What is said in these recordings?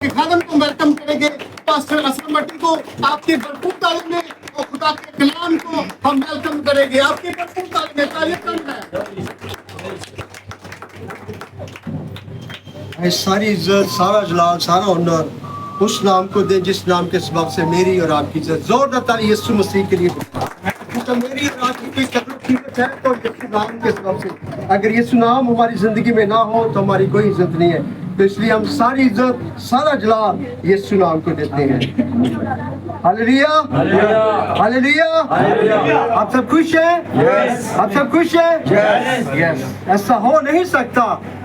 खादम को वेलकम करेंगे, पास्टर असलम मट्टी को आपकी भरपूर तालीम में और खुदा के कलाम को हम वेलकम करेंगे। आपकी भरपूर तालीम में तालीम सारी इज्जत, सारा जलाल, सारा हुनर उस नाम को दे जिस नाम के सबब से मेरी और आपकी इज्जत जोरदार ताली यीशु मसीह के लिए। तो मेरी और आपकी कोई कदर कीमत है तो यीशु नाम के सबब से। अगर यीशु नाम हमारी जिंदगी में ना हो तो हमारी कोई इज्जत नहीं है। तो इसलिए हम सारी इज्जत, सारा जलाल यीशु नाम को देते हैं। Hallelujah, hallelujah. आप सब खुश हैं? आप सब खुश हैं? यस। ऐसा हो नहीं सकता,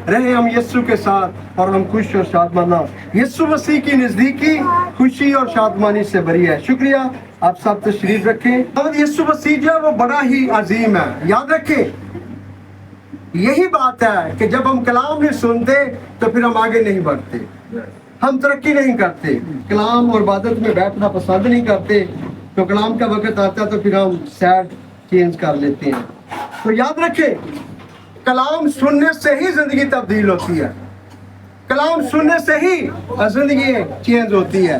रहे हम यीशु के साथ और हम खुश और शादमाना। यीशु मसीह की नजदीकी खुशी और शादमानी से भरी है। शुक्रिया, आप सब तशरीफ रखें। और यीशु मसीह जो है वो बड़ा ही अजीम है। याद रखें, यही बात है कि जब हम कलाम नहीं सुनते तो फिर हम आगे नहीं बढ़ते, हम तरक्की नहीं करते। कलाम और इबादत में बैठना पसंद नहीं करते, तो कलाम का वक्त आता है तो फिर हम सैड चेंज कर लेते हैं। तो याद रखें, कलाम सुनने से ही जिंदगी तब्दील होती है, कलाम सुनने से ही जिंदगी चेंज होती है।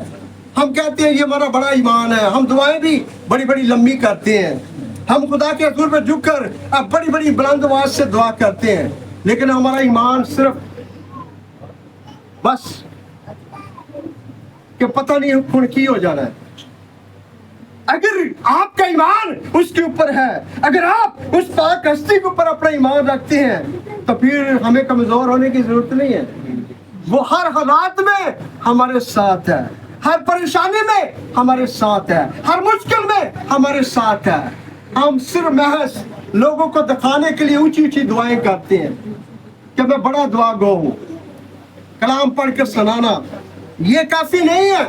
हम कहते हैं ये हमारा बड़ा ईमान है, हम दुआएं भी बड़ी बड़ी लंबी करते हैं, हम खुदा के हुजूर पर झुककर अब बड़ी बड़ी बुलंद आवाज से दुआ करते हैं, लेकिन हमारा ईमान सिर्फ बस कि पता नहीं कौन की हो जाना है। अगर आपका ईमान उसके ऊपर है, अगर आप उस पाक हस्ती के ऊपर अपना ईमान रखते हैं तो फिर हमें कमजोर होने की जरूरत नहीं है। वो हर हालात में हमारे साथ है, हर परेशानी में हमारे साथ है, हर मुश्किल में हमारे साथ है। हम सिर्फ महज लोगों को दिखाने के लिए ऊंची ऊंची दुआएं करते हैं कि मैं बड़ा दुआ गो हूं। कलाम पढ़ कर सुनाना ये काफी नहीं है।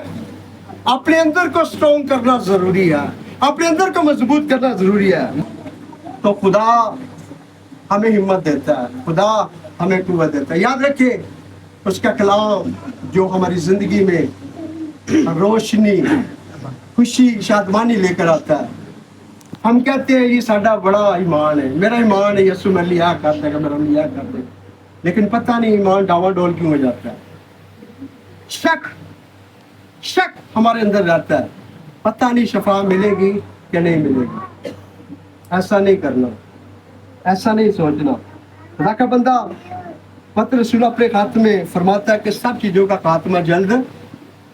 अपने अंदर को स्ट्रॉन्ग करना जरूरी है, अपने अंदर को मजबूत करना जरूरी है। तो खुदा हमें हिम्मत देता है, खुदा हमें कुव्वत देता है। याद रखिए, उसका कलाम जो हमारी जिंदगी में रोशनी, खुशी, शादमानी लेकर आता है। हम कहते हैं ये साडा बड़ा ईमान है, मेरा ईमान है, यीशु मेरे लिए यह करता है, मेरा लिए यह करते हैं, लेकिन पता नहीं ईमान डावाडोल क्यों हो जाता है। शक हमारे अंदर रहता है, पता नहीं शफा मिलेगी कि नहीं मिलेगी। ऐसा नहीं करना, ऐसा नहीं सोचना। खुदा का बंदा पतरस रसूल अपने खात्मे में फरमाता है कि सब चीजों का खात्मा जल्द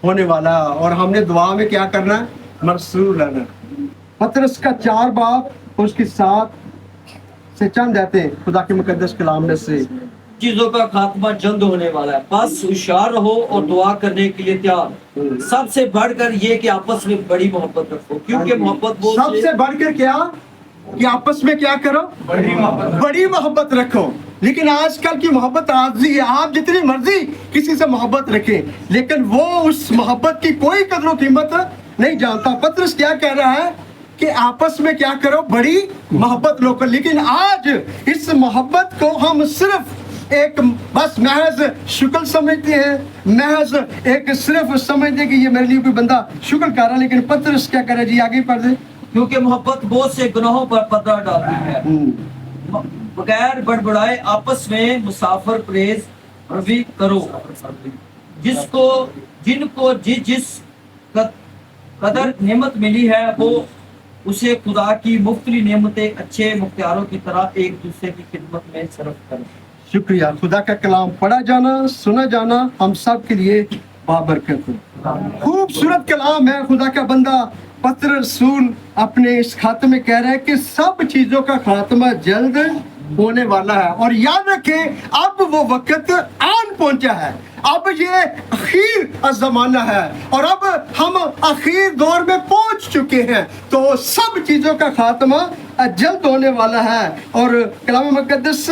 होने वाला है और हमने दुआ में क्या करना है? मसरूर रहना। पतरस का 4 बाब उसके 7 से चंद आते हैं खुदा के मुकद्दस कलाम में से। चीजों का खात्मा जल्द होने वाला है, बस होशियार रहो और दुआ करने के लिए तैयार। सबसे बढ़कर ये कि आपस में बड़ी मोहब्बत रखो, क्योंकि मोहब्बत वो सबसे बढ़कर क्या कि आपस में क्या करो? बड़ी मोहब्बत रखो। लेकिन आजकल की मोहब्बत आजी है, आप जितनी मर्जी किसी से मोहब्बत रखें, लेकिन वो उस मोहब्बत की कोई कदर कीमत नहीं जानता। पतरस क्या कह रहा है कि आपस में क्या करो? बड़ी मोहब्बत लो। लेकिन आज इस मोहब्बत को हम सिर्फ एक बस महज शुक्र समझते हैं, महज एक सिर्फ समझते कि ये मेरे लिए कोई बंदा शुक्र कर रहा है। लेकिन पतरस क्या करे जी? आगे पढ़ दे। क्योंकि मोहब्बत बहुत से गुनाहों पर पर्दा डालती है। बगैर बड़बड़ाए आपस में मुसाफर परहेज रवी करो, जिनको जिस कदर नेमत मिली है वो उसे खुदा की मुफ्तली नेमतें अच्छे मुख्तियारों की तरह एक दूसरे की खिदमत में सर्व करें। शुक्रिया। खुदा का कलाम पढ़ा जाना, सुना जाना हम सब के लिए बाबरकत है। खूबसूरत कलाम है। खुदा का बंदा पतरस रसूल अपने इस खाते में कह रहा है कि सब चीजों का खात्मा जल्द होने वाला है। और याद रखें, अब वो वक्त आन पहुंचा है, अब ये आखिर जमाना है और अब हम आखिर दौर में पहुंच चुके हैं। तो सब चीजों का खात्मा जल्द होने वाला है। और कलाम मुकद्दस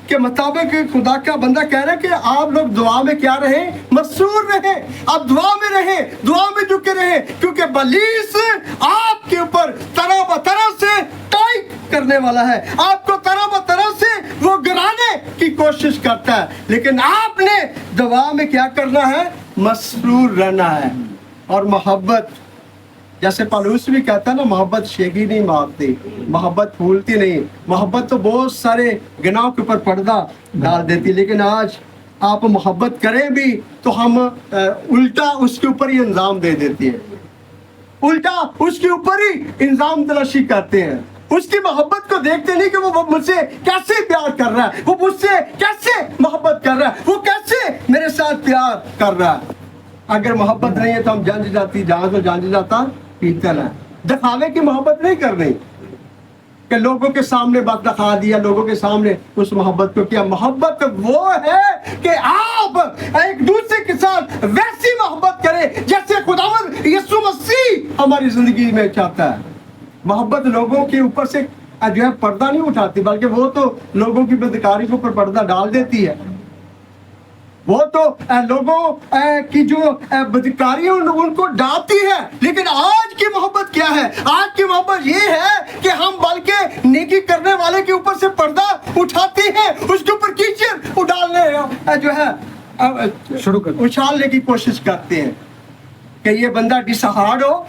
के मुताबिक खुदा का बंदा कह रहा है कि आप लोग दुआ में क्या रहे? मसरूर रहे। आप दुआ में रहे, दुआ में झुके रहे, क्योंकि बलीस आपके ऊपर तरह बतरह से टाइट करने वाला है, आपको तरह बतरह से वो गिराने की कोशिश करता है। लेकिन आपने दुआ में क्या करना है? मसरूर रहना है। और मोहब्बत, जैसे पौलुस भी कहता है ना, मोहब्बत शेगी नहीं मारती, मोहब्बत फूलती नहीं। मोहब्बत तो बहुत सारे गुनाहों के ऊपर पर्दा डाल देती। लेकिन आज आप मोहब्बत करें भी तो हम उल्टा उसके ऊपर ही इल्ज़ाम दे देते हैं, उल्टा उसके ऊपर ही इल्ज़ाम तलाशी करते हैं। उसकी मोहब्बत को देखते नहीं कि वो मुझसे कैसे प्यार कर रहा है, वो मुझसे कैसे मोहब्बत कर रहा है, वो कैसे मेरे साथ प्यार कर रहा है। अगर मोहब्बत नहीं है तो हम जान जाती जहां तो जान जाता पीतल है। दिखावे की मोहब्बत नहीं करनी कि लोगों के सामने बात दिखा दिया, लोगों के सामने उस मोहब्बत को किया। मोहब्बत वो है कि आप एक दूसरे के साथ वैसी मोहब्बत करें जैसे खुदावंद यीशु मसीह हमारी जिंदगी में चाहता है। मोहब्बत लोगों के ऊपर से जो है पर्दा नहीं उठाती, बल्कि वो तो लोगों की बदकारी के ऊपर पर्दा डाल देती है। वो तो लोगों की जो बदकारी उनको डालती है। लेकिन आज की मोहब्बत क्या है? आज की मोहब्बत ये है कि हम बल्कि नेकी करने वाले के ऊपर से पर्दा उठाते हैं, उसके ऊपर कीचड़ उड़ालने जो है शुरू कर उछालने की कोशिश करते हैं कि ये बंदा डिसहार्ड हो,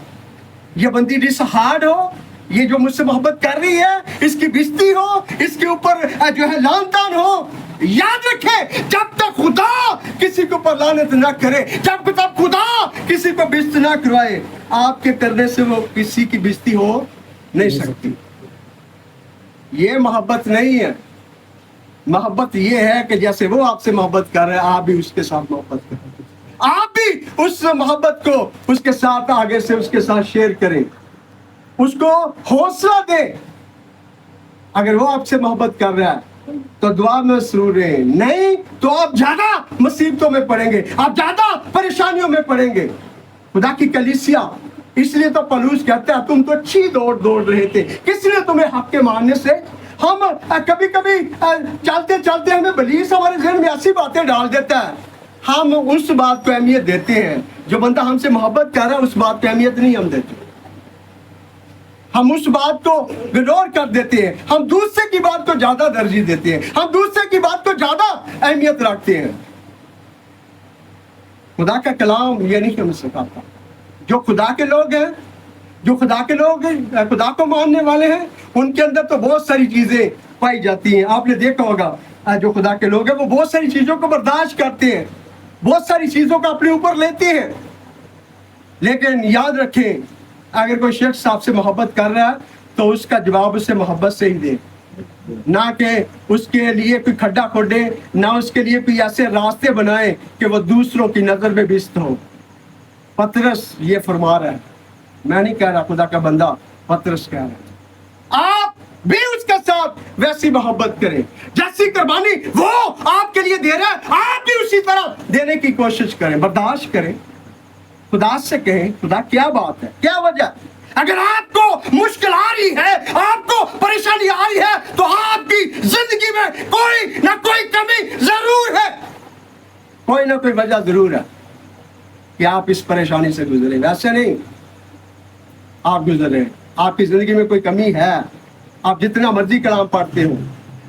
ये बंदी डिसहार्ड हो, ये जो मुझसे मोहब्बत कर रही है इसकी बेइज्जती हो, इसके ऊपर जो है लानतान हो। याद रखें, जब तक खुदा किसी के ऊपर लानत ना करे, जब तक खुदा किसी को बेइज्जत ना करवाए, आपके करने से वो किसी की बेइज्जती हो नहीं सकती। ये मोहब्बत नहीं है। मोहब्बत ये है कि जैसे वो आपसे मोहब्बत कर रहे हैं, आप भी उसके साथ मोहब्बत करें, आप भी उस मोहब्बत को उसके साथ आगे से उसके साथ शेयर करें, उसको हौसला दें। अगर वो आपसे मोहब्बत कर रहा है तो दुआ में जरूर रहें, नहीं तो आप ज्यादा मुसीबतों में पड़ेंगे, आप ज्यादा परेशानियों में पड़ेंगे। खुदा की कलीसिया, इसलिए तो पौलुस कहता है तुम तो अच्छी दौड़ रहे थे, किसने तुम्हें हक के मानने से। हम कभी कभी चलते चलते हमें बलीस हमारे जहन में ऐसी बातें डाल देता है, हम उस बात को अहमियत देते हैं। जो बंदा हमसे मोहब्बत कर रहा है उस बात को अहमियत नहीं हम देते, हम उस बात को इग्नोर कर देते हैं, हम दूसरे की बात को ज्यादा तरजीह देते हैं, हम दूसरे की बात को ज्यादा अहमियत रखते हैं। खुदा का कलाम ये नहीं हमें सिखाता। जो खुदा के लोग हैं, जो खुदा के लोग हैं, खुदा को मानने वाले हैं, उनके अंदर तो बहुत सारी चीजें पाई जाती हैं। आपने देखा होगा जो खुदा के लोग हैं वो बहुत सारी चीजों को बर्दाश्त करते हैं, बहुत सारी चीजों को अपने ऊपर लेते हैं। लेकिन याद रखें, अगर कोई शख्स आपसे मोहब्बत कर रहा है तो उसका जवाब उसे मोहब्बत से ही दे, ना कि उसके लिए कोई खड्डा खोदे, ना उसके लिए कोई ऐसे रास्ते बनाए कि वो दूसरों की नजर में बेइज्जत हो। पतरस ये फरमा रहा है, मैं नहीं कह रहा, खुदा का बंदा पतरस कह रहा है, आप भी उसके साथ वैसी मोहब्बत करें जैसी कुर्बानी वो आपके लिए दे रहा है, आप भी उसी तरह देने की कोशिश करें, बर्दाश्त करें। खुदा से कहें, खुदा क्या बात है, क्या वजह? अगर आपको मुश्किल आ रही है, आपको परेशानी आ रही है, तो आपकी जिंदगी में कोई ना कोई कमी जरूर है, कोई ना कोई वजह जरूर है कि आप इस परेशानी से गुजरे। वैसे नहीं आप गुजरे, आपकी जिंदगी में कोई कमी है। आप जितना मर्जी कलाम पढ़ते हो,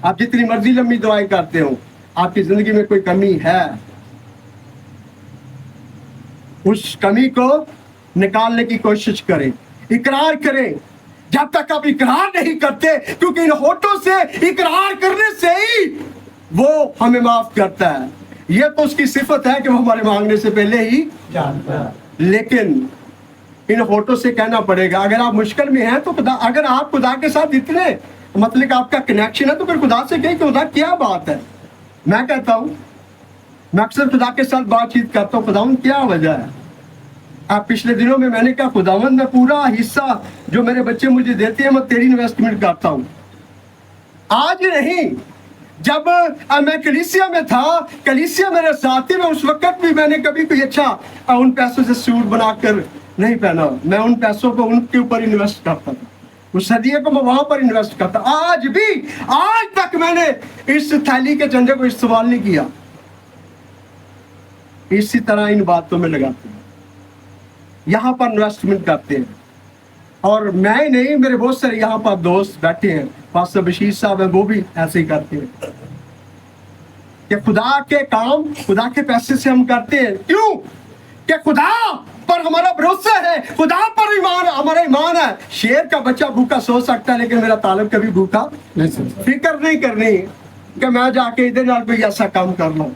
आप जितनी मर्जी लंबी दुआएं करते हो, आपकी जिंदगी में कोई कमी है। उस कमी को निकालने की कोशिश करें, इकरार करें। जब तक आप इकरार नहीं करते, क्योंकि इन होठों से इकरार करने से ही वो हमें माफ करता है। ये तो उसकी सिफत है कि वो हमारे मांगने से पहले ही जानता है। लेकिन इन होठों से कहना पड़ेगा। अगर आप मुश्किल में हैं तो खुदा, अगर आप खुदा के साथ इतने मतलब आपका कनेक्शन है तो फिर खुदा से कहें कि खुदा क्या बात है। मैं कहता हूँ, मैं अक्सर खुदा के साथ बातचीत करता हूँ, खुदावंद क्या वजह है। आप पिछले दिनों में मैंने कहा, खुदावंद मैं पूरा हिस्सा जो मेरे बच्चे मुझे देते हैं मैं तेरी इन्वेस्टमेंट करता हूँ। आज नहीं, जब मैं कलीसिया में था, कलीसिया मेरे साथी में, उस वक्त भी मैंने कभी कोई अच्छा उन पैसों से सूट बनाकर नहीं पहना। मैं उन पैसों को उनके ऊपर इन्वेस्ट करता था, उस हदिये को मैं वहां पर इन्वेस्ट करता। आज भी, आज तक मैंने इस थैली के चंदे को इस्तेमाल नहीं किया। इसी तरह इन बातों में लगाते हैं, यहाँ पर इन्वेस्टमेंट करते हैं। और मैं ही नहीं, मेरे बहुत सारे यहाँ पर दोस्त बैठे हैं, पास्टर बशीर साहब हैं, वो भी ऐसे ही करते हैं कि खुदा के काम खुदा के पैसे से हम करते हैं। क्यों? कि खुदा पर हमारा भरोसा है, खुदा पर ईमान, हमारा ईमान है। शेर का बच्चा भूखा सो सकता है, लेकिन मेरा तालिब कभी भूखा नहीं। फिक्र नहीं करनी कि मैं जाके इधर नाल कोई ऐसा काम कर लूं।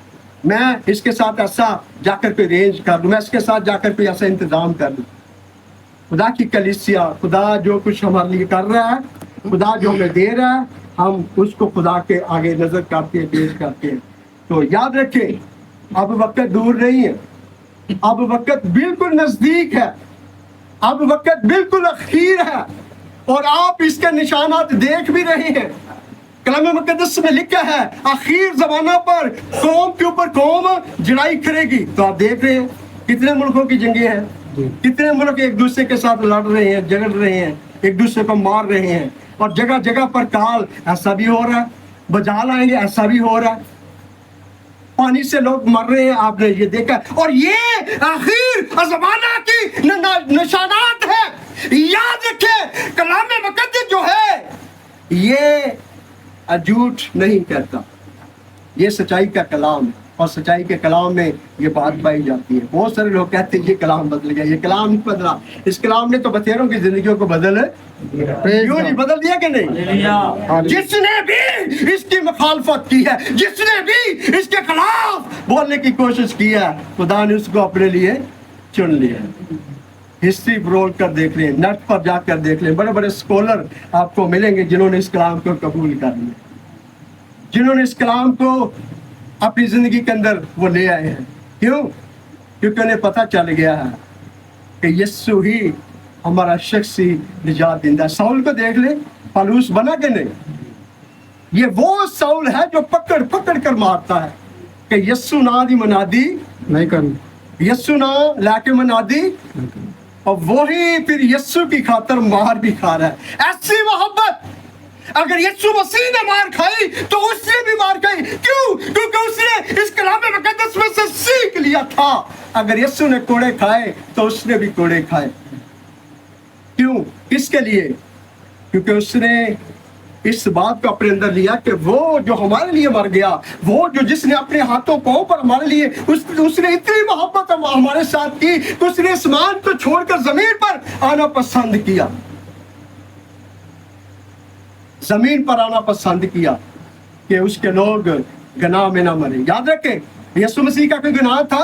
मैं इसके साथ ऐसा जाकर कोई रेंज कर दूं, मैं इसके साथ जाकर कोई ऐसा इंतजाम कर दूं। खुदा की कलीसिया, खुदा जो कुछ हमारे लिए कर रहा है, खुदा जो हमें दे रहा है, हम उसको खुदा के आगे नजर करते हैं, पेश करते हैं। तो याद रखें, अब वक्त दूर नहीं है, अब वक्त बिल्कुल नजदीक है, अब वक्त बिल्कुल अखीर है, और आप इसके निशानात देख भी रहे हैं। कलाम मुकद्दस में लिखा है आखिर जमाना पर कौम के ऊपर कौम जड़ाई करेगी। तो आप देख रहे हैं कितने मुल्कों की जंगें हैं, कितने मुल्क एक दूसरे के साथ लड़ रहे हैं, झगड़ रहे हैं, एक दूसरे को मार रहे हैं, और जगह जगह पर काल ऐसा भी हो रहा है, बजाल आएंगे ऐसा भी हो रहा है, पानी से लोग मर रहे हैं, आपने ये देखा। और ये आखिर ज़माना की निशानात है। याद रखें, कलाम मुकद्दस जो है ये झूठ नहीं कहता, ये सच्चाई का कलाम है, और सच्चाई के कलाम में ये बात पाई जाती है। बहुत सारे लोग कहते हैं ये कलाम बदल गया, ये कलाम नहीं बदला, इस कलाम ने तो बतेरों की जिंदगियों को बदल क्यों नहीं बदल दिया कि नहीं? जिसने भी इसकी मुखालफत की है, जिसने भी इसके खिलाफ बोलने की कोशिश की है, खुदा ने उसको अपने लिए चुन लिया। हिस्ट्री रोल कर देख लें, नेट पर जाकर देख लें, बड़े बड़े स्कॉलर आपको मिलेंगे जिन्होंने इस कलाम को कबूल कर लिया, जिन्होंने इस कलाम को अपनी जिंदगी के अंदर वो ले आए हैं। क्यों? क्योंकि उन्हें पता चल गया है कि यीशु ही हमारा शख्सी निजात देता है। साउल को देख ले, पौलुस बना के नहीं, ये वो साउल है जो पकड़ पकड़ कर मारता है कि यीशु ना दी मनादी नहीं करनी, यीशु ना लाके मनादी, और वही फिर यीशु की खातर मार भी खा रहा है। ऐसी मोहब्बत अगर यीशु मसीह ने मार खाई तो उसने भी मार खाई। क्यों? क्योंकि उसने इस कलाम मुकद्दस में से सीख लिया था, अगर यीशु ने कोड़े खाए तो उसने भी कोड़े खाए। क्यों? किसके लिए? क्योंकि उसने इस बात को अपने अंदर लिया कि वो जो हमारे लिए मर गया, वो जो जिसने अपने हाथों पांव पर हमारे लिए उसने इतनी मोहब्बत हमारे साथ की कि उसने आसमान को छोड़कर जमीन पर आना पसंद किया, जमीन पर आना पसंद किया कि उसके लोग गुनाह में ना मरे। याद रखें, यीशु मसीह का कोई गुनाह था?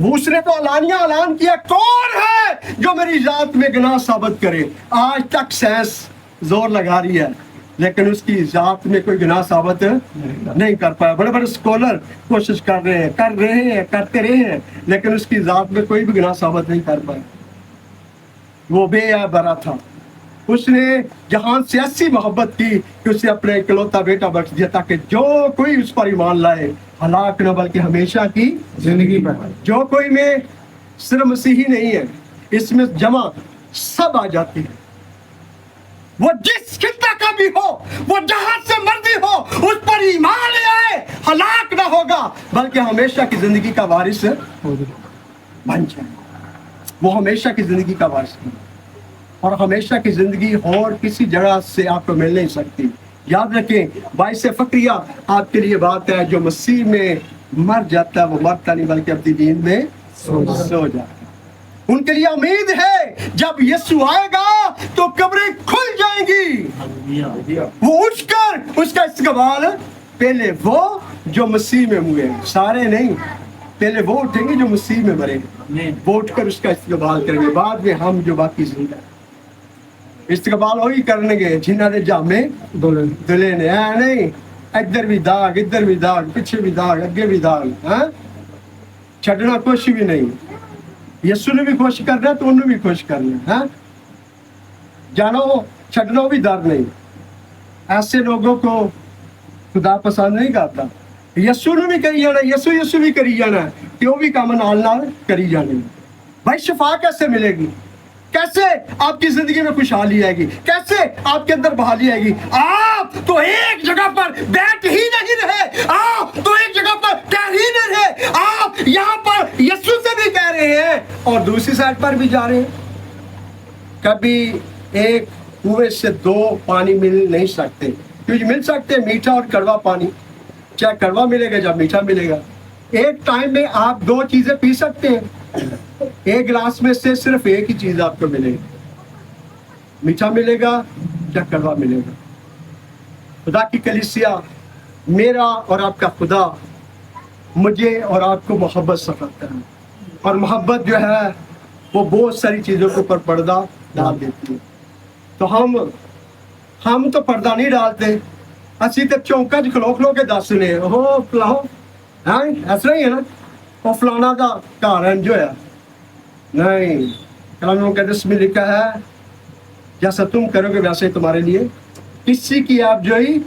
वो उसने तो अलानिया ऐलान किया, कौन है जो मेरी जात में गुनाह साबित करे। आज तक साइंस जोर लगा रही है, लेकिन उसकी जात में कोई गुनाह साबित नहीं कर पाया। बड़े बड़े स्कॉलर कोशिश कर रहे हैं, करते रहे हैं, लेकिन उसकी जात में कोई भी गुनाह साबित नहीं कर पाया। वो बेअबरा था, उसने जहां से ऐसी मोहब्बत की कि उसने अपने इकलौता बेटा बख्श दिया ताकि जो कोई उस पर ईमान लाए हलाक न बल्कि हमेशा की जिंदगी पर। जो कोई में सिर्फ मसीही नहीं है, इसमें जमा सब आ जाती है। वो जिस खिता का भी हो, वो जहां से मर्जी हो, उस पर ईमान ले आए, हलाक ना होगा बल्कि हमेशा की जिंदगी का वारिस बन जाए। वो हमेशा की जिंदगी का वारिस बन, और हमेशा की जिंदगी और किसी जगह से आपको मिल नहीं सकती। याद रखें, बाइस फक्रिया आपके लिए बात है, जो मसीह में मर जाता है वो मरता नहीं बल्कि अपनी नींद में सो जाता है। उनके लिए उम्मीद है, जब यीशु आएगा तो कब्रें खुल जाएंगी, वो उठकर उसका इस्तकबाल, पहले वो जो मसीह में हुए, सारे नहीं, पहले वो उठेंगे जो मसीह में मरेंगे, वो उठकर उसका इस्तकबाल करेंगे। बाद में हम जो बाकी जिंदा इस्तकबाल वही करेंगे जिन्होंने जामे दुल्हे ने नहीं, इधर भी दाग, इधर भी दाग, पीछे भी दाग, अगे भी दाग, हाँ छड़ना कुछ भी नहीं। यीशु ने भी खुश करना तो उन्हें भी खुश करना है, जानो छड़ना भी दर्द नहीं। ऐसे लोगों को खुदा पसंद नहीं करता। यीशु ने भी करी जाना, यीशु भी करी जाना, क्यों भी काम नाल करी जाने। भाई शिफा कैसे मिलेगी? कैसे आपकी जिंदगी में खुशहाली आएगी? कैसे आपके अंदर बहाली आएगी? आप तो एक जगह पर बैठ ही नहीं रहे, आप तो एक जगह पर ठहर ही नहीं रहे, आप यहाँ पर यीशु से भी कह रहे हैं और दूसरी साइड पर भी जा रहे हैं। कभी एक कुएं से दो पानी मिल नहीं सकते, क्योंकि मिल सकते मीठा और कड़वा पानी, चाहे कड़वा मिलेगा या मीठा मिलेगा। एक टाइम में आप दो चीजें पी सकते हैं, एक गिलास में से सिर्फ एक ही चीज आपको मिलेगी, मीठा मिलेगा या कड़वा मिलेगा। खुदा की कलीसिया, मेरा और आपका खुदा मुझे और आपको मोहब्बत सिखाता है, और मोहब्बत जो है वो बहुत सारी चीज़ों के ऊपर पर्दा डाल देती है। तो हम तो पर्दा नहीं डालते, असी तो चौंका च खलो खलो के दसने हो फलाओ, हाँ ऐसा ही है ना, वो फलाना का घर इंज होया, नहीं, कलाम मुक़द्दस में लिखा है जैसा तुम करोगे वैसे ही तुम्हारे लिए, किसी की आप जो ही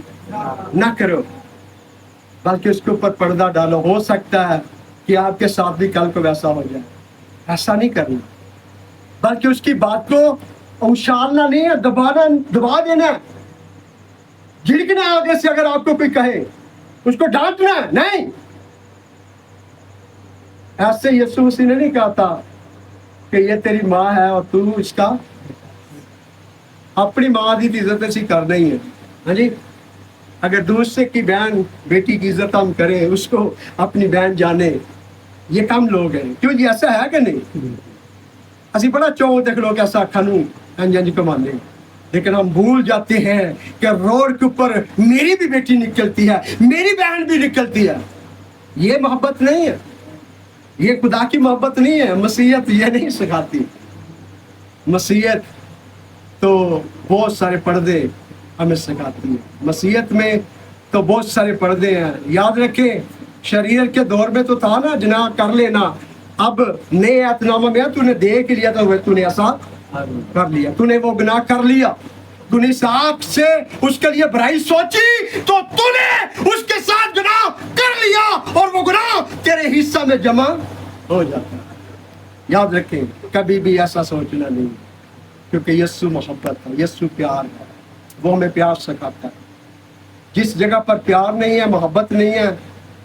ना करो, बल्कि उसके ऊपर पर्दा डालो। हो सकता है कि आपके साथ भी कल को वैसा हो जाए, ऐसा नहीं करना, बल्कि उसकी बात को उछालना नहीं है, दबा देना है, झिड़कना है आगे से। अगर आपको कोई कहे उसको डांटना है नहीं। ऐसे यीशु मसीह ने नहीं कहा था कि ये तेरी माँ है और तू इसका, अपनी माँ की इज्जत ऐसी करना ही है। हाँ जी, अगर दूसरे की बहन बेटी की इज्जत हम करें, उसको अपनी बहन जाने, ये कम लोग हैं। क्यों जी, ऐसा है कि नहीं? असी बड़ा चौंक देख लो कैसा खानू अंजन कमाने, लेकिन हम भूल जाते हैं कि रोड के ऊपर मेरी भी बेटी निकलती है, मेरी बहन भी निकलती है। ये मोहब्बत नहीं है, ये खुदा की मोहब्बत नहीं है। मसीहत ये नहीं सिखाती। मसीहत तो बहुत सारे पर्दे हमें सिखाती है। मसीहत में तो बहुत सारे पर्दे हैं। याद रखें, शरीर के दौर में तो था ना, जना कर लेना, अब नए एतनामा में तूने देख लिया तो तूने ऐसा कर लिया, तूने वो गुनाह कर लिया, तूने इस आँख से उसके लिए बुराई सोची तो तूने उसके साथ गुनाह कर लिया, और वो गुनाह तेरे हिस्सा में जमा हो जाता है। याद रखें, कभी भी ऐसा सोचना नहीं, क्योंकि यीशु मोहब्बत है, यीशु प्यार है, वो हमें प्यार सिखाता है। जिस जगह पर प्यार नहीं है, मोहब्बत नहीं है,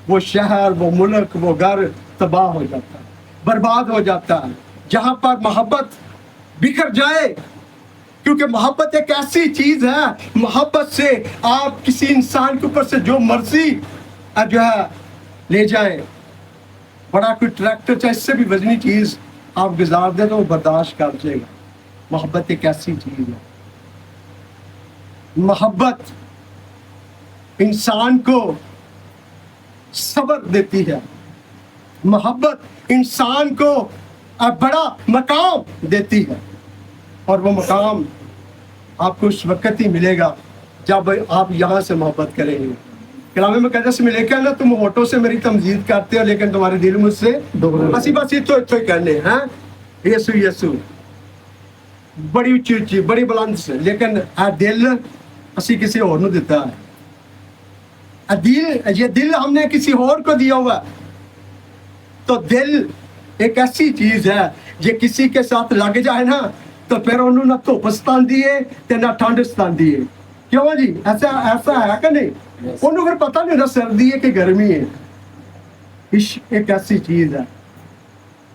वो शहर, वो मुल्क, वो घर तबाह हो जाता है, बर्बाद हो जाता है। जहाँ पर मोहब्बत बिखर जाए, क्योंकि मोहब्बत एक ऐसी चीज है, मोहब्बत से आप किसी इंसान के ऊपर से जो मर्जी जो है ले जाए, बड़ा कोई ट्रैक्टर चाहे इससे भी वजनी चीज आप गुजार दे तो वो बर्दाश्त कर जाएगा। मोहब्बत एक ऐसी चीज है। मोहब्बत इंसान को सब्र देती है, मोहब्बत इंसान को बड़ा मकाम देती है, और वो मकाम आपको उस वक्त ही मिलेगा जब आप यहाँ से मोहब्बत करेंगे। कलाम मुक़द्दस में लिखा है ना, तुम होठों से मेरी तमजीद करते हो लेकिन तुम्हारे दिल मुझसे बसी बसी तो कहने हैं यीशु यीशु, बड़ी ऊंची ऊंची बड़ी बुलंद से, लेकिन दिल असी किसी और को देता है। ये दिल हमने किसी और को दिया हुआ। तो दिल एक ऐसी चीज है जे किसी के साथ लग जाए ना, तो फिर उन्होंने ना धुप सतांदी है ते ना ठंड सतांदी है। क्यों जी, ऐसा है कि नहीं? उन्होंने फिर पता नहीं ना सर्दी है कि गर्मी है। इश्क एक ऐसी चीज है,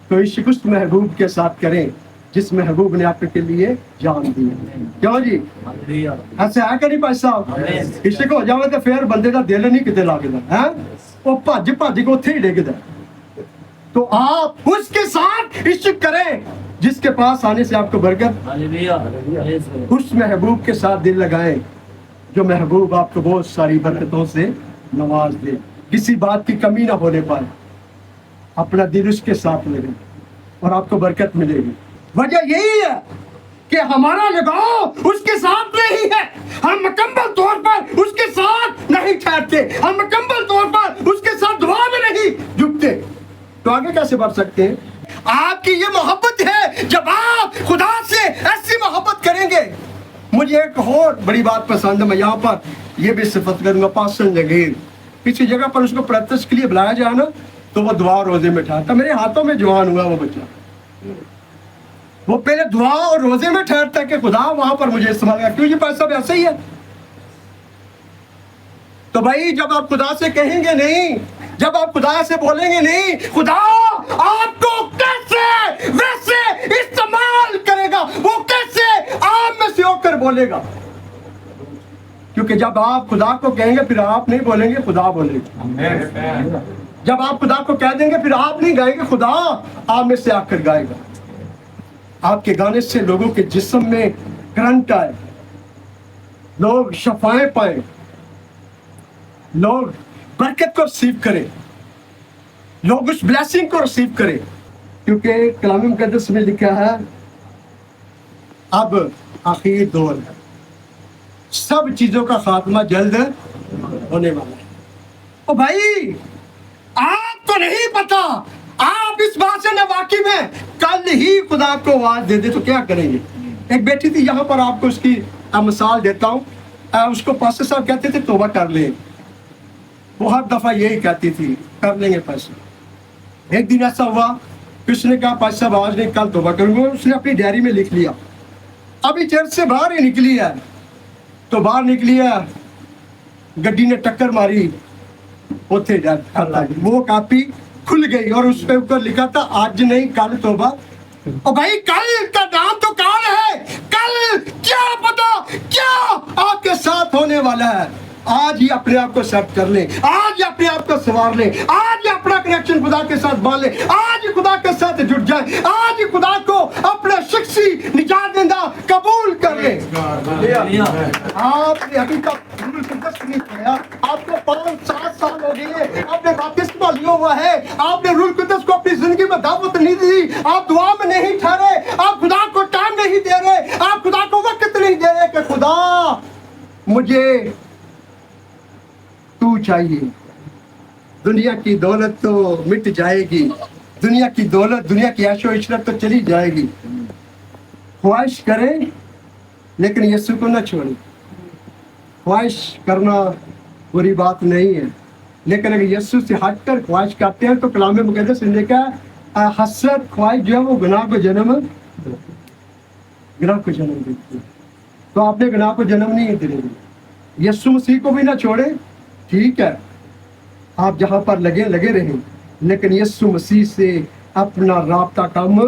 तो इश्क उस महबूब के साथ करें जिस महबूब ने आपके लिए जान दी है। क्यों जी, ऐसा है कि नहीं भाई साहब? इश्क हो जाए तो फिर बंदे का दिल नहीं किते लगता है, वो भज भज के उत्थे ही डिगदा। तो आप उसके साथ इश्क करें जिसके पास आने से आपको बरकत। उस महबूब के साथ दिल लगाएं जो महबूब आपको बहुत सारी बरकतों से नवाज दे, किसी बात की कमी ना होने पाए। अपना दिल उसके साथ लगे और आपको बरकत मिलेगी। वजह यही है कि हमारा लगाव उसके साथ नहीं है। हम मुकम्मल तौर पर उसके साथ नहीं ठहरते, हम मुकम्मल तौर पर उसके साथ दुआ में नहीं झुकते, तो आगे कैसे बढ़ सकते हैं? आपकी ये मोहब्बत है जब आप खुदा से ऐसी मोहब्बत करेंगे। मुझे एक और बड़ी बात पसंद है, मैं यहाँ पर ये भी सिफत करूंगा। पासन जगीर किसी जगह पर उसको प्रत्यक्ष के लिए बुलाया जाए ना, तो वो दुआ रोजे में ठहरता। मेरे हाथों में जवान हुआ वो बच्चा, वो पहले दुआ और रोजे में ठहरता कि खुदा वहां पर मुझे इस्तेमाल कर। क्यों? ये पैसा वैसे ही है। तो भाई जब आप खुदा से कहेंगे नहीं, जब आप खुदा से बोलेंगे नहीं, खुदा आपको कैसे वैसे इस्तेमाल करेगा, वो कैसे आप में से होकर बोलेगा। क्योंकि जब आप खुदा को कहेंगे फिर आप नहीं बोलेंगे, खुदा बोलेगा। जब आप खुदा को कह देंगे फिर आप नहीं गाएंगे, खुदा आप में से आकर गाएगा। आपके गाने से लोगों के जिस्म में करंट आए, लोग शफाएं पाए, लोग बरकत को रिसीव करें। लोग उस ब्लेसिंग को रिसीव करें, क्योंकि कलाम मुकद्दस में लिखा है अब आखिर दौर है, सब चीजों का खात्मा जल्द होने वाला है। ओ भाई, आपको नहीं पता, आप इस बात से ना वाकिफ हैं, कल ही खुदा को आवाज दे दे तो क्या करेंगे। एक बेटी थी यहाँ पर, आपको उसकी मिसाल देता हूँ। उसको पास्टर साहब कहते थे तौबा कर ले, वो हर दफा यही कहती थी कर लेंगे पास्टर। एक दिन ऐसा हुआ कि उसने कहा पास्टर साहब आज नहीं कल तौबा करूंगा। उसने अपनी डायरी में लिख लिया। अभी चर्च से बाहर ही निकली है तो बाहर निकली है, गड्डी ने टक्कर मारी, वो कापी खुल गई और उस पे ऊपर लिखा था आज नहीं कल तौबा। और भाई कल का नाम तो काल है, कल क्या पता क्या आपके साथ होने वाला है। आज ही अपने आप को सेट कर ले, आज ही अपने आप को संवार ले, आज ही अपना कनेक्शन खुदा के साथ बांध ले, आज ही खुदा के साथ जुड़ जाए, आज ही खुदा को अपना शख्सी निजात देना कबूल कर ले। आपने अभी तक नहीं किया, आपको 5-7 साल हो गए, आपने बपतिस्मा लिया हुआ है, आपने रूह कुद्दस को अपनी जिंदगी में दावत नहीं दी, आप दुआ में नहीं ठहरे, आप खुदा को टाइम नहीं दे रहे, आप खुदा को वक्त नहीं दे रहे कि खुदा मुझे तू चाहिए। दुनिया की दौलत तो मिट जाएगी, दुनिया की दौलत, दुनिया की ऐशो इशरत तो चली जाएगी। ख्वाहिश करें लेकिन यीशु को न छोड़ें। ख्वाहिश करना बुरी बात नहीं है, लेकिन अगर यीशु से हटकर ख्वाहिश करते हैं तो कलाम मुकद्दस ने कहा हसरत ख्वाहिश जो है वो गुनाह को जन्म देती है। तो आपने गुनाह को जन्म नहीं देंगे। यीशु मसीह को भी ना छोड़े, ठीक है, आप जहां पर लगे रहें, लेकिन यीशु मसीह से अपना राब्ता कम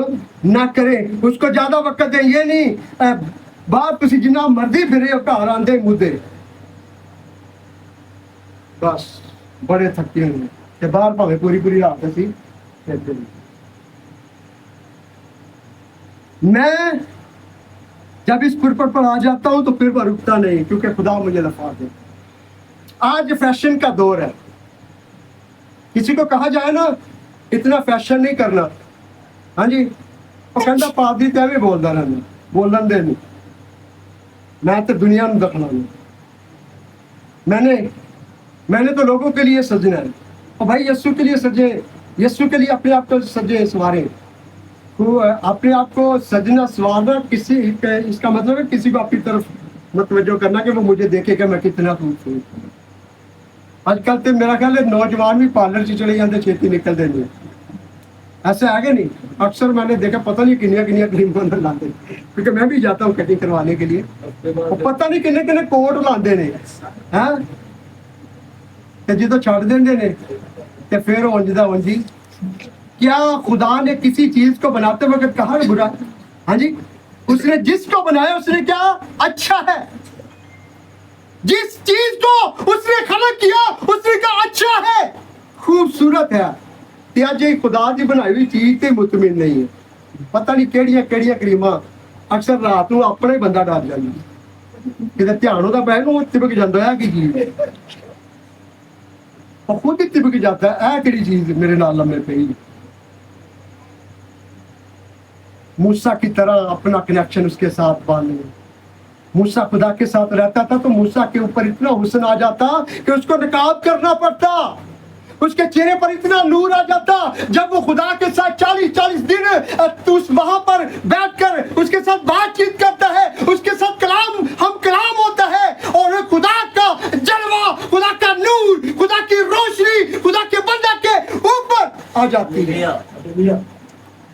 ना करें, उसको ज्यादा वक्त दें। ये नहीं बात तुसी जिन्ना मर्जी फिरे घर आंदे मुद्दे बस बड़े थके हुए बाहर भावे पूरी रात सी। मैं जब इस पुरपट पर आ जाता हूं तो फिर मैं रुकता नहीं, क्योंकि खुदा मुझे लफा दे। आज फैशन का दौर है, किसी को कहा जाए ना इतना फैशन नहीं करना, हाँ जी, वो कहता पादरी तय भी बोलता रहना, बोलन दे नहीं, मैं तो दुनिया में दखना नहीं, मैंने तो लोगों के लिए सजना है। और भाई यीशु के लिए सजे, यीशु के लिए अपने आप को सजे संवारे। तो अपने आप को सजना संवारना किसी इसका मतलब है किसी को अपनी तरफ मतवज्जो करना कि वो मुझे देखेगा मैं कितना खूबसूरत हूँ। आजकल तो मेरा ख्याल है नौजवान भी पार्लर से चले जाते छेती निकल देंगे, ऐसे आगे नहीं। अक्सर मैंने देखा पता नहीं किन्निया क्रीम लाते, क्योंकि मैं भी जाता हूँ कटिंग करवाने के लिए, पता नहीं किन्ने कोट लाते ने हैं ते जो छड़ देंगे ने ते फिर उंजदा उंजी। क्या खुदा ने किसी चीज को बनाते वक्त कहा है बुरा? हाँ जी, उसने जिसको बनाया उसने क्या अच्छा है, जिस चीज को उसने खलक किया उसने कहा अच्छा है, खूबसूरत है। आज ये खुदा की बनाई हुई चीज ते मुतमिन नहीं है, पता नहीं केड़ियां क्रीमां अक्सर रात को अपना ही बंदा डर जाता कि ध्यान होता पै तिबक जाता है कि चीज और खुद ही तिबक जाता है कि चीज मेरे नाल लम्बे पई। मूसा की तरह अपना कनेक्शन उसके साथ बांधे। मूसा खुदा के साथ रहता था तो मूसा के ऊपर इतना हुस्न आ जाता कि उसको नकाब करना पड़ता, उसके चेहरे पर इतना नूर आ जाता। जब वो खुदा के साथ 40-40 दिन उस वहां पर बैठकर उसके साथ बातचीत करता है, उसके साथ कलाम होता है और खुदा का जलवा, खुदा का नूर, खुदा की रोशनी खुदा के बंदा के ऊपर आ जाती है।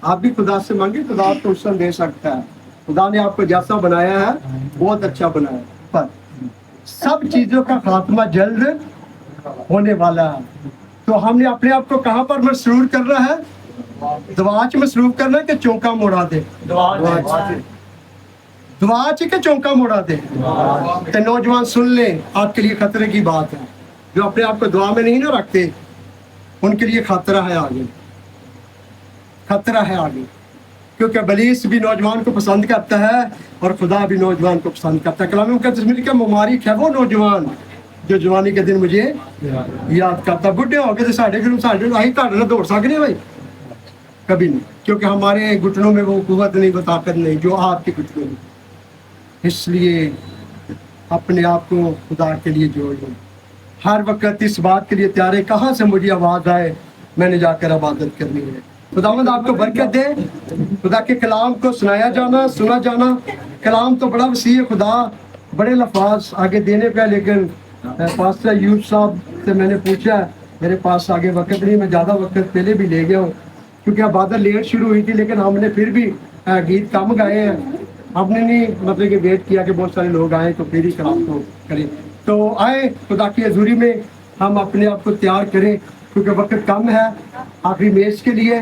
आप भी खुदा से मांगे, खुदा आपको हुस्न दे सकता है। खुदा ने आपको जैसा बनाया है बहुत अच्छा बनाया है, पर सब चीजों का खात्मा जल्द होने वाला है। तो हमने अपने आप को कहां पर मसरूर करना है? दवाच मसरूर करना है कि चौंका मोड़ा दे? दवाच के चौंका मोड़ा दे। तो नौजवान सुन ले, आपके लिए खतरे की बात है। जो अपने आप को दुआ में नहीं ना रखते उनके लिए खतरा है आगे, खतरा है आगे, क्योंकि बलीस भी नौजवान को पसंद करता है और खुदा भी नौजवान को पसंद करता है। कलाम मुकद्दस में लिखा मुबारक है वो नौजवान जो जवानी के दिन मुझे याद करता। बुढ़े हो गए तो साढ़े अं तुहाडे नाल दौड़ सकने भाई, कभी नहीं, क्योंकि हमारे घुटनों में वो कुव्वत नहीं, वो ताकत नहीं जो आपके घुटनों में। इसलिए अपने आप को खुदा के लिए जोड़ लो, हर वक्त इस बात के लिए तैयार है कहाँ से मुझे आवाज़ आए मैंने जाकर इबादत करनी है। खुदावंद आपको बरकत दे। खुदा के कलाम को सुनाया जाना, सुना जाना। कलाम तो बड़ा वसी है, खुदा बड़े लफाज आगे देने पे, लेकिन पास्टर अयूब साहब से मैंने पूछा, मेरे पास आगे वक्त नहीं, मैं ज़्यादा वक्त पहले भी ले गया हूँ क्योंकि इबादत लेट शुरू हुई थी, लेकिन हमने फिर भी गीत कम गाए हैं। हमने नहीं मतलब कि वेट किया कि बहुत सारे लोग आए तो फिर ही कलाम को करें। तो आए खुदा की हजूरी में हम अपने आप को तैयार करें, क्योंकि वक्त कम है आखिरी मैच के लिए।